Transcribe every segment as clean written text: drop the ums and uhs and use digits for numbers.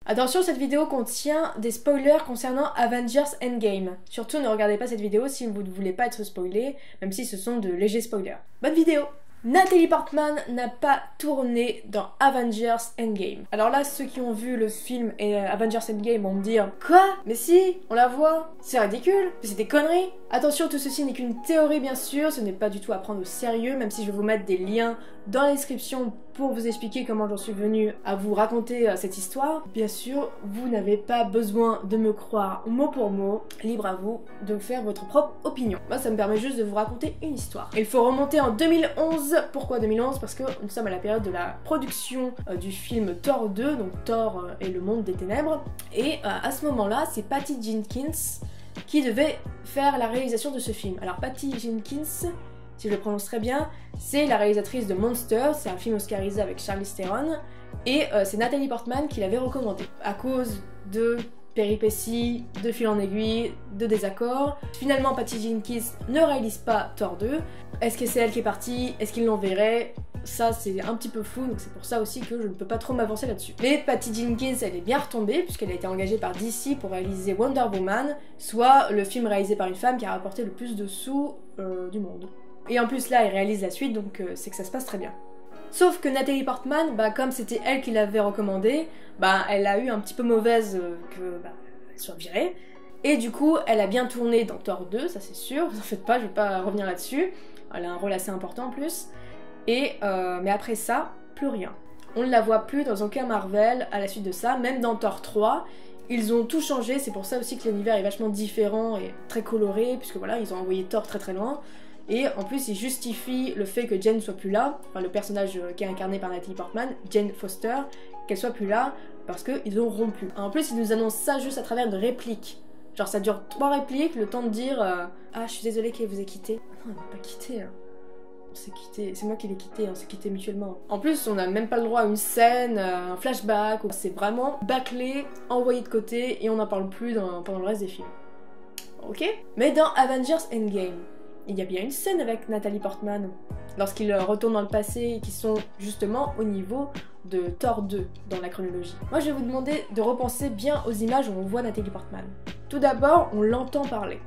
Attention, cette vidéo contient des spoilers concernant Avengers Endgame. Surtout ne regardez pas cette vidéo si vous ne voulez pas être spoilé, même si ce sont de légers spoilers. Bonne vidéo! Natalie Portman n'a pas tourné dans Avengers Endgame. Alors là, ceux qui ont vu le film et Avengers Endgame vont me dire « Quoi? Mais si, on la voit! C'est ridicule! C'est des conneries !» Attention, tout ceci n'est qu'une théorie bien sûr, ce n'est pas du tout à prendre au sérieux, même si je vais vous mettre des liens dans la description pour vous expliquer comment j'en suis venue à vous raconter cette histoire. Bien sûr, vous n'avez pas besoin de me croire mot pour mot, libre à vous de faire votre propre opinion. Moi, ça me permet juste de vous raconter une histoire. Il faut remonter en 2011. Pourquoi 2011? Parce que nous sommes à la période de la production du film Thor 2, donc Thor et le monde des ténèbres. Et à ce moment-là, c'est Patty Jenkins qui devait faire la réalisation de ce film. Alors Patty Jenkins, si je le prononce très bien, c'est la réalisatrice de Monster, c'est un film oscarisé avec Charlize Theron, et c'est Natalie Portman qui l'avait recommandé. À cause de péripéties, de fil en aiguille, de désaccords, finalement Patty Jenkins ne réalise pas Thor 2. Est-ce que c'est elle qui est partie? Est-ce qu'ils l'enverraient? Ça c'est un petit peu flou, donc c'est pour ça aussi que je ne peux pas trop m'avancer là-dessus. Mais Patty Jenkins, elle est bien retombée puisqu'elle a été engagée par DC pour réaliser Wonder Woman, soit le film réalisé par une femme qui a rapporté le plus de sous du monde. Et en plus là, elle réalise la suite, donc c'est que ça se passe très bien. Sauf que Natalie Portman, comme c'était elle qui l'avait recommandé, elle a eu un petit peu mauvaise qu'elle soit virée. Et du coup, elle a bien tourné dans Thor 2, ça c'est sûr, vous en faites pas, je vais pas revenir là-dessus. Elle a un rôle assez important en plus. Mais après ça, plus rien. On ne la voit plus dans aucun Marvel à la suite de ça, même dans Thor 3. Ils ont tout changé, c'est pour ça aussi que l'univers est vachement différent et très coloré, puisque voilà, ils ont envoyé Thor très très loin. Et en plus, ils justifient le fait que Jane soit plus là, enfin le personnage qui est incarné par Natalie Portman, Jane Foster, qu'elle soit plus là, parce qu'ils ont rompu. En plus, ils nous annoncent ça juste à travers de répliques. Genre ça dure 3 répliques, le temps de dire ah, je suis désolée qu'elle vous ait quitté. Non, elle m'a pas quitté. On s'est quitté, c'est moi qui l'ai quitté, on s'est quitté mutuellement. En plus, on n'a même pas le droit à une scène, un flashback, c'est vraiment bâclé, envoyé de côté, et on n'en parle plus pendant le reste des films. Ok? Mais dans Avengers Endgame, il y a bien une scène avec Natalie Portman, lorsqu'ils retournent dans le passé et qui sont justement au niveau de Thor 2 dans la chronologie. Moi je vais vous demander de repenser bien aux images où on voit Natalie Portman. Tout d'abord, on l'entend parler,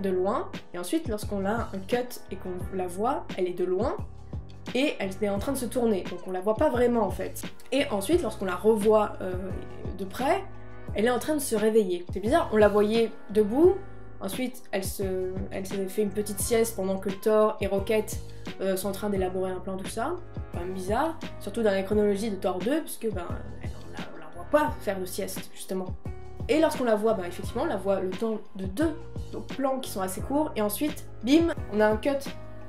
de loin, et ensuite lorsqu'on a un cut et qu'on la voit, elle est de loin, et elle est en train de se tourner, donc on la voit pas vraiment en fait. Et ensuite, lorsqu'on la revoit de près, elle est en train de se réveiller. C'est bizarre, on la voyait debout. Ensuite, elle s'est fait une petite sieste pendant que Thor et Rocket sont en train d'élaborer un plan, tout ça. Quand même bizarre, surtout dans la chronologie de Thor 2, puisque on la voit pas faire de sieste, justement. Et lorsqu'on la voit, effectivement, on la voit le temps de 2 plans qui sont assez courts, et ensuite, bim, on a un cut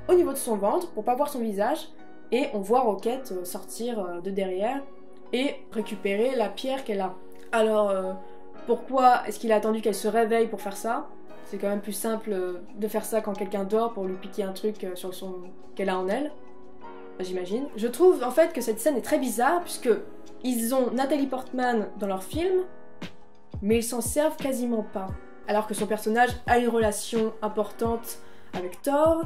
au niveau de son ventre pour pas voir son visage, et on voit Rocket sortir de derrière et récupérer la pierre qu'elle a. Alors, pourquoi est-ce qu'il a attendu qu'elle se réveille pour faire ça? C'est quand même plus simple de faire ça quand quelqu'un dort pour lui piquer un truc qu'elle a en elle, j'imagine. Je trouve en fait que cette scène est très bizarre puisque ils ont Natalie Portman dans leur film, mais ils s'en servent quasiment pas. Alors que son personnage a une relation importante avec Thor,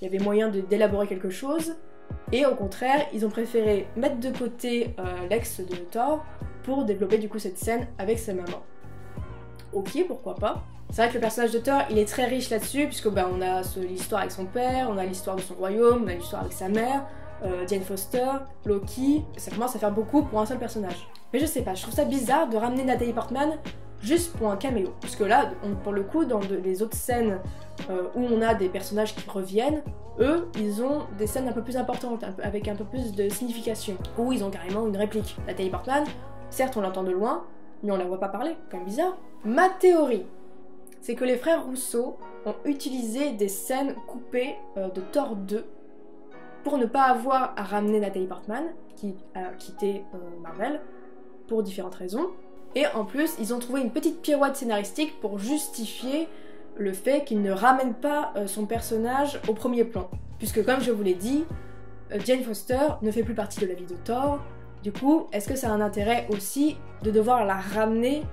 il y avait moyen d'élaborer quelque chose, et au contraire, ils ont préféré mettre de côté l'ex de Thor pour développer du coup cette scène avec sa maman. Ok, pourquoi pas. C'est vrai que le personnage de Thor, il est très riche là-dessus, puisque on a l'histoire avec son père, on a l'histoire de son royaume, on a l'histoire avec sa mère, Jane Foster, Loki, ça commence à faire beaucoup pour un seul personnage. Mais je sais pas, je trouve ça bizarre de ramener Natalie Portman juste pour un caméo. Puisque là, pour le coup, dans les autres scènes où on a des personnages qui reviennent, eux, ils ont des scènes un peu plus importantes, avec un peu plus de signification, où ils ont carrément une réplique. Natalie Portman, certes on l'entend de loin, mais on la voit pas parler, quand même bizarre. Ma théorie, c'est que les frères Russo ont utilisé des scènes coupées de Thor 2 pour ne pas avoir à ramener Natalie Portman, qui a quitté Marvel, pour différentes raisons. Et en plus, ils ont trouvé une petite pirouette scénaristique pour justifier le fait qu'ils ne ramènent pas son personnage au premier plan. Puisque comme je vous l'ai dit, Jane Foster ne fait plus partie de la vie de Thor. Du coup, est-ce que ça a un intérêt aussi de devoir la ramener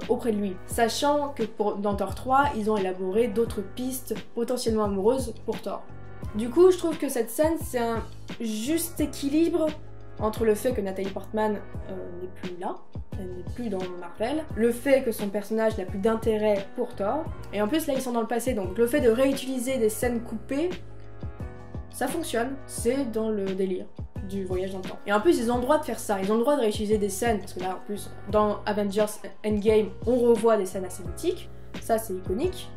auprès de lui, sachant que dans Thor 3, ils ont élaboré d'autres pistes potentiellement amoureuses pour Thor. Du coup, je trouve que cette scène, c'est un juste équilibre entre le fait que Natalie Portman n'est plus là, elle n'est plus dans Marvel, le fait que son personnage n'a plus d'intérêt pour Thor, et en plus là ils sont dans le passé, donc le fait de réutiliser des scènes coupées, ça fonctionne, c'est dans le délire du voyage dans le temps. Et en plus ils ont le droit de faire ça, ils ont le droit de réutiliser des scènes, parce que là en plus dans Avengers Endgame on revoit des scènes assez mythiques, ça c'est iconique.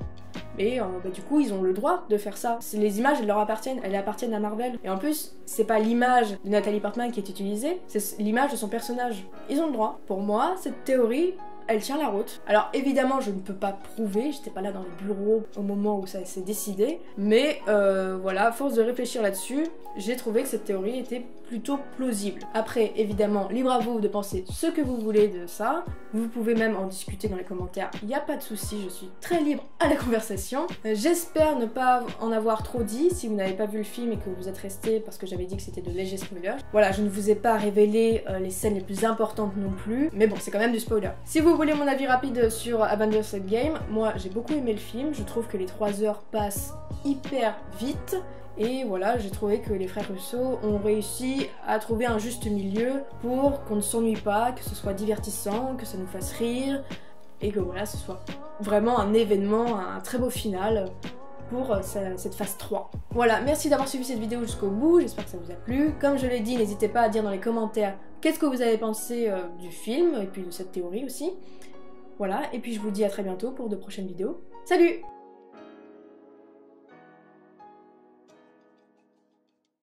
Et du coup ils ont le droit de faire ça. Les images elles leur appartiennent, elles appartiennent à Marvel. Et en plus c'est pas l'image de Natalie Portman qui est utilisée, c'est l'image de son personnage. Ils ont le droit. Pour moi cette théorie elle tient la route. Alors évidemment je ne peux pas prouver, j'étais pas là dans les bureaux au moment où ça s'est décidé, mais voilà, à force de réfléchir là-dessus, j'ai trouvé que cette théorie était plutôt plausible. Après évidemment, libre à vous de penser ce que vous voulez de ça, vous pouvez même en discuter dans les commentaires, il n'y a pas de souci, je suis très libre à la conversation. J'espère ne pas en avoir trop dit, si vous n'avez pas vu le film et que vous êtes resté parce que j'avais dit que c'était de légers spoilers. Voilà, je ne vous ai pas révélé les scènes les plus importantes non plus, mais bon, c'est quand même du spoiler. Si vous voulez mon avis rapide sur Avengers Endgame, moi j'ai beaucoup aimé le film, je trouve que les 3 heures passent hyper vite. Et voilà, j'ai trouvé que les frères Russo ont réussi à trouver un juste milieu pour qu'on ne s'ennuie pas, que ce soit divertissant, que ça nous fasse rire, et que voilà, ce soit vraiment un événement, un très beau final pour cette phase 3. Voilà, merci d'avoir suivi cette vidéo jusqu'au bout, j'espère que ça vous a plu. Comme je l'ai dit, n'hésitez pas à dire dans les commentaires qu'est-ce que vous avez pensé du film, et puis de cette théorie aussi. Voilà, et puis je vous dis à très bientôt pour de prochaines vidéos. Salut!